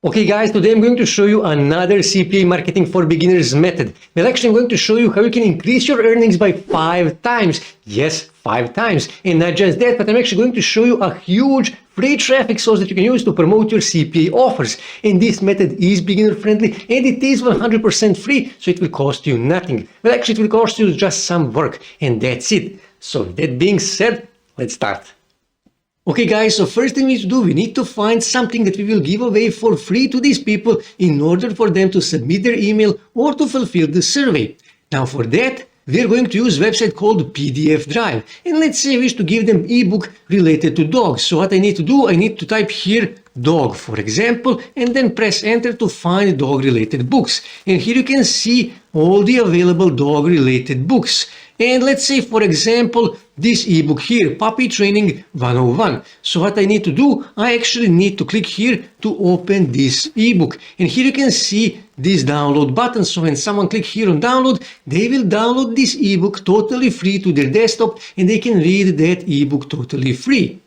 Okay guys, today I'm going to show you another CPA marketing for beginners method. Well, actually I'm going to show you how you can increase your earnings by 5 times. Yes, 5 times. And not just that, but I'm actually going to show you a huge free traffic source that you can use to promote your CPA offers. And this method is beginner friendly and it is 100% free, so it will cost you nothing. Well, actually it will cost you just some work, and that's it. So that being said, let's start. Okay guys, so first thing we need to do, we need to find something that we will give away for free to these people in order for them to submit their email or to fulfill the survey. Now for that, we are going to use a website called PDF Drive. And let's say I wish to give them ebook related to dogs. So what I need to do, I need to type here dog, for example, and then press enter to find dog related books. And here you can see all the available dog related books. And let's say, for example, this ebook here, Puppy Training 101. So what I need to do, I actually need to click here to open this ebook. And here you can see this download button. So when someone clicks here on download, they will download this ebook totally free to their desktop and they can read that ebook totally free.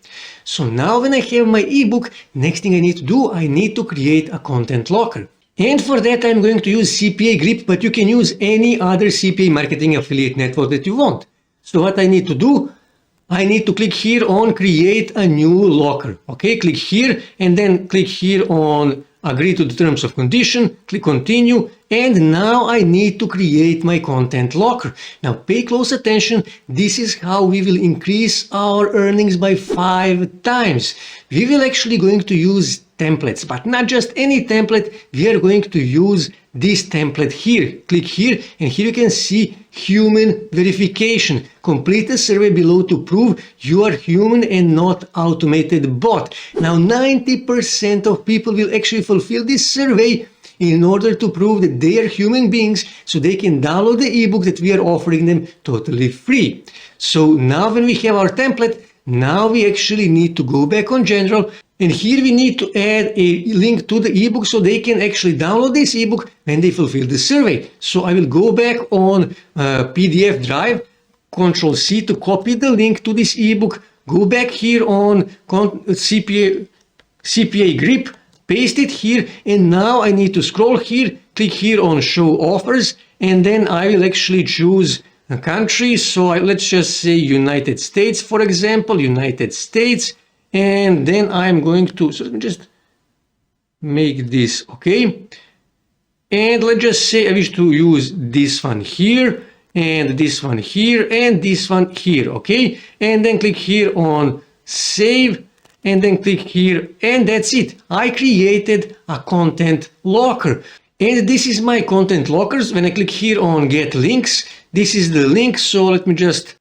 So now when I have my ebook, next thing I need to do, I need to create a content locker. And for that, I'm going to use CPA Grip, but you can use any other CPA marketing affiliate network that you want. So what I need to do, I need to click here on create a new locker. Okay, click here and then click here on agree to the terms of condition, click continue, and now I need to create my content locker. Now pay close attention, this is how we will increase our earnings by 5 times. We will actually going to use templates, but not just any template, we are going to use this template here. Click here and here you can see human verification. Complete a survey below to prove you are human and not automated bot. Now 90% of people will actually fulfill this survey in order to prove that they are human beings, so they can download the ebook that we are offering them totally free. So now when we have our template, now we actually need to go back on general, and here we need to add a link to the ebook so they can actually download this ebook when they fulfill the survey. So I will go back on PDF Drive, Control C to copy the link to this ebook, go back here on CPA Grip, paste it here, and now I need to scroll here, click here on show offers, and then I will actually choose a country. So let's just say United States, for example, United States. And then I'm going to, so let me just make this, okay. And let's just say I wish to use this one here, and this one here, and this one here, okay. And then click here on save, and then click here, and that's it. I created a content locker. And this is my content lockers. When I click here on get links, this is the link. So let me just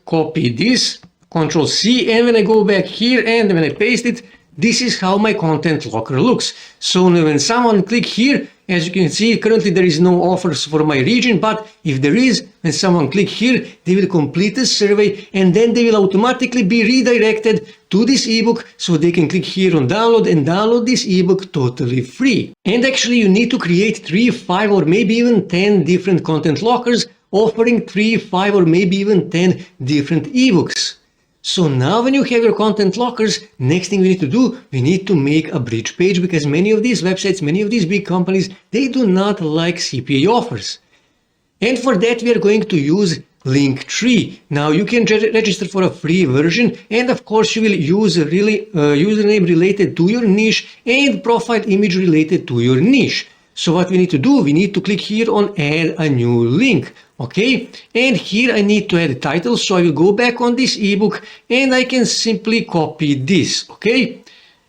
copy this. Control C, and when I go back here and when I paste it, this is how my content locker looks. So when someone click here, as you can see, currently there is no offers for my region, but if there is, when someone click here, they will complete the survey and then they will automatically be redirected to this ebook, so they can click here on download and download this ebook totally free. And actually you need to create 3, 5 or maybe even 10 different content lockers offering 3, 5 or maybe even 10 different ebooks. So now when you have your content lockers, next thing we need to do, we need to make a bridge page, because many of these websites, many of these big companies, they do not like CPA offers. And for that we are going to use Linktree. Now you can register for a free version, and of course you will use a username related to your niche and profile image related to your niche. So what we need to do, we need to click here on add a new link. Okay, and here I need to add a title, so I will go back on this ebook and I can simply copy this, okay,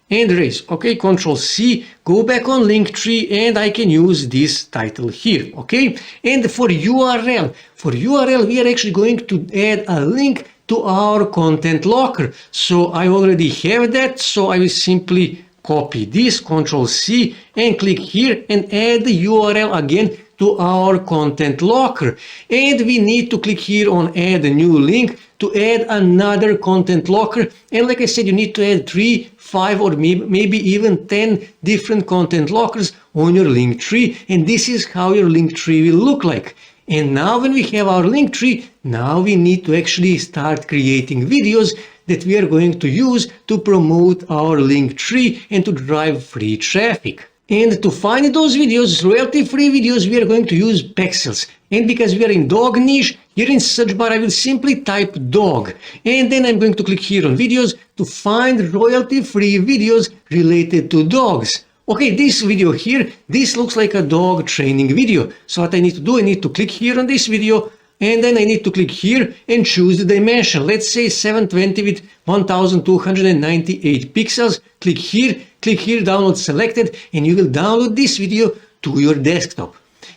and erase. Okay, Control C, go back on Linktree, and I can use this title here, okay. And for URL we are actually going to add a link to our content locker. So I already have that, so I will simply copy this, Control C, and click here and add the URL again to our content locker. And we need to click here on add a new link to add another content locker. And like I said, you need to add 3, 5 or maybe even 10 different content lockers on your link tree. And this is how your link tree will look like. And now when we have our link tree, now we need to actually start creating videos that we are going to use to promote our link tree and to drive free traffic. And to find those videos, royalty-free videos, we are going to use pixels. And because we are in dog niche, here in search bar I will simply type dog. And then I'm going to click here on videos to find royalty-free videos related to dogs. Okay, this video here, this looks like a dog training video. So what I need to do, I need to click here on this video, and then I need to click here and choose the dimension. Let's say 720 with 1298 pixels. Click here, download selected, and you will download this video to your desktop.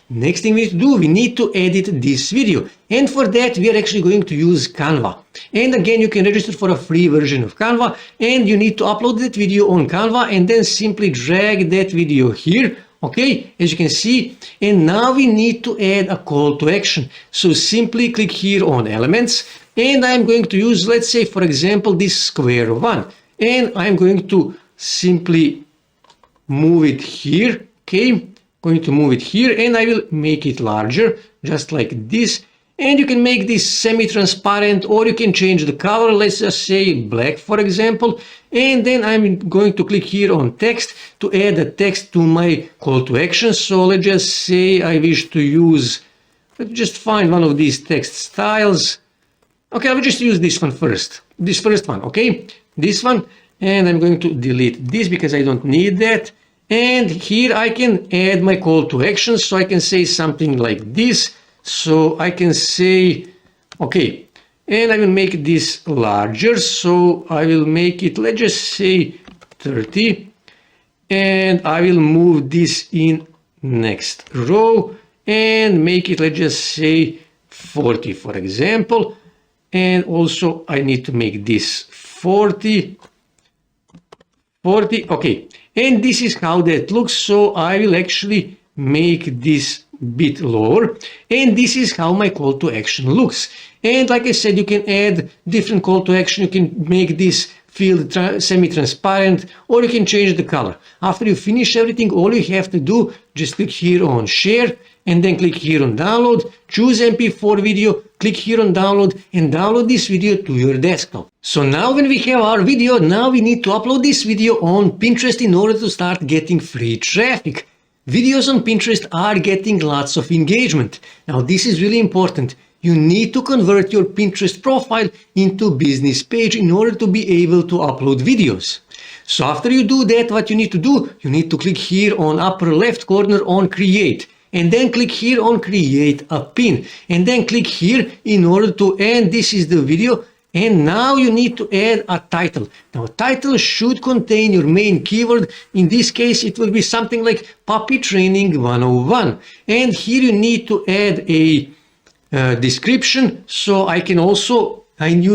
Next thing we need to do, we need to edit this video. And for that, we are actually going to use Canva. And again, you can register for a free version of Canva, and you need to upload that video on Canva and then simply drag that video here. Okay, as you can see, and now we need to add a call to action. So simply click here on elements, and I'm going to use, let's say, for example, this square one. And I'm going to simply move it here, okay? Going to move it here, and I will make it larger, just like this. And you can make this semi-transparent, or you can change the color, let's just say black, for example. And then I'm going to click here on text to add a text to my call to action. So let's just say I wish to use, let's just find one of these text styles. Okay, I will just use this one first, this first one, okay? This one, and I'm going to delete this because I don't need that. And here I can add my call to action, so I can say something like this. So I can say, okay, and I will make this larger, so I will make it, let's just say 30, and I will move this in next row and make it, let's just say 40, for example. And also I need to make this 40, okay. And this is how that looks, so I will actually make this bit lower, and this is how my call to action looks. And like I said, you can add different call to action, you can make this field semi-transparent, or you can change the color. After you finish everything, all you have to do, just click here on share, and then click here on download, choose MP4 video, click here on download, and download this video to your desktop. So now when we have our video, now we need to upload this video on Pinterest in order to start getting free traffic. Videos on Pinterest are getting lots of engagement. Now this is really important. You need to convert your Pinterest profile into business page in order to be able to upload videos. So after you do that, what you need to do, you need to click here on upper left corner on create, and then click here on create a pin, and then click here in order to end. This is the video. And now you need to add a title. Now title should contain your main keyword. In this case, it will be something like Puppy Training 101. And here you need to add a description. So you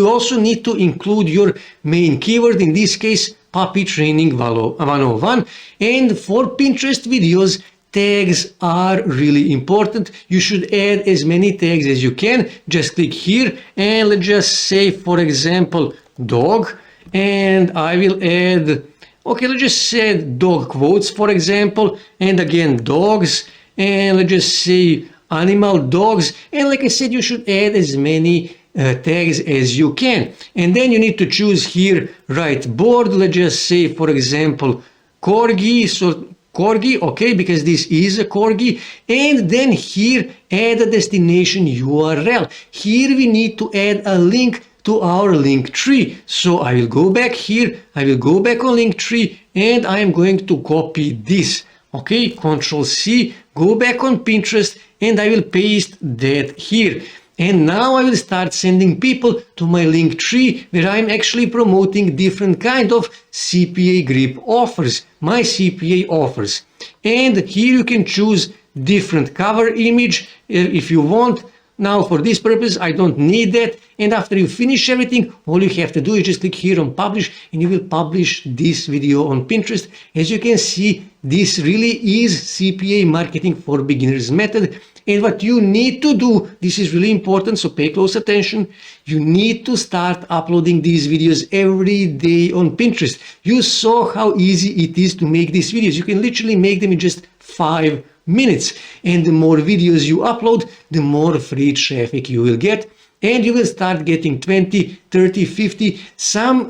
also need to include your main keyword. In this case, Puppy Training 101. And for Pinterest videos, tags are really important. You should add as many tags as you can. Just click here and let's just say, for example, dog, and I will add, okay, let's just say dog quotes, for example, and again dogs, and let's just say animal dogs. And like I said, you should add as many tags as you can. And then you need to choose here right board. Let's just say, for example, corgi. So corgi, okay, because this is a corgi. And then here add a destination URL. Here we need to add a link to our link tree. So I will go back here, I will go back on link tree, and I am going to copy this. Okay, Control C, go back on Pinterest, and I will paste that here. And now I will start sending people to my link tree where I'm actually promoting different kind of CPA grip offers, my CPA offers. And here you can choose different cover image if you want. Now for this purpose, I don't need that. And after you finish everything, all you have to do is just click here on publish, and you will publish this video on Pinterest. As you can see, this really is CPA marketing for beginners method. And what you need to do, this is really important, so pay close attention. You need to start uploading these videos every day on Pinterest. You saw how easy it is to make these videos. You can literally make them in just 5 minutes. And the more videos you upload, the more free traffic you will get. And you will start getting 20, 30, 50.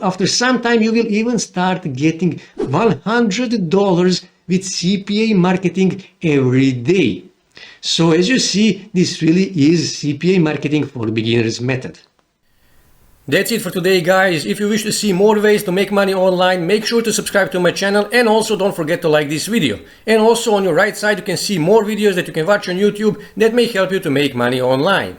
After some time, you will even start getting $100 with CPA marketing every day. So as you see, this really is CPA marketing for beginners method. That's it for today, guys. If you wish to see more ways to make money online, make sure to subscribe to my channel, and also don't forget to like this video. And also on your right side, you can see more videos that you can watch on YouTube that may help you to make money online.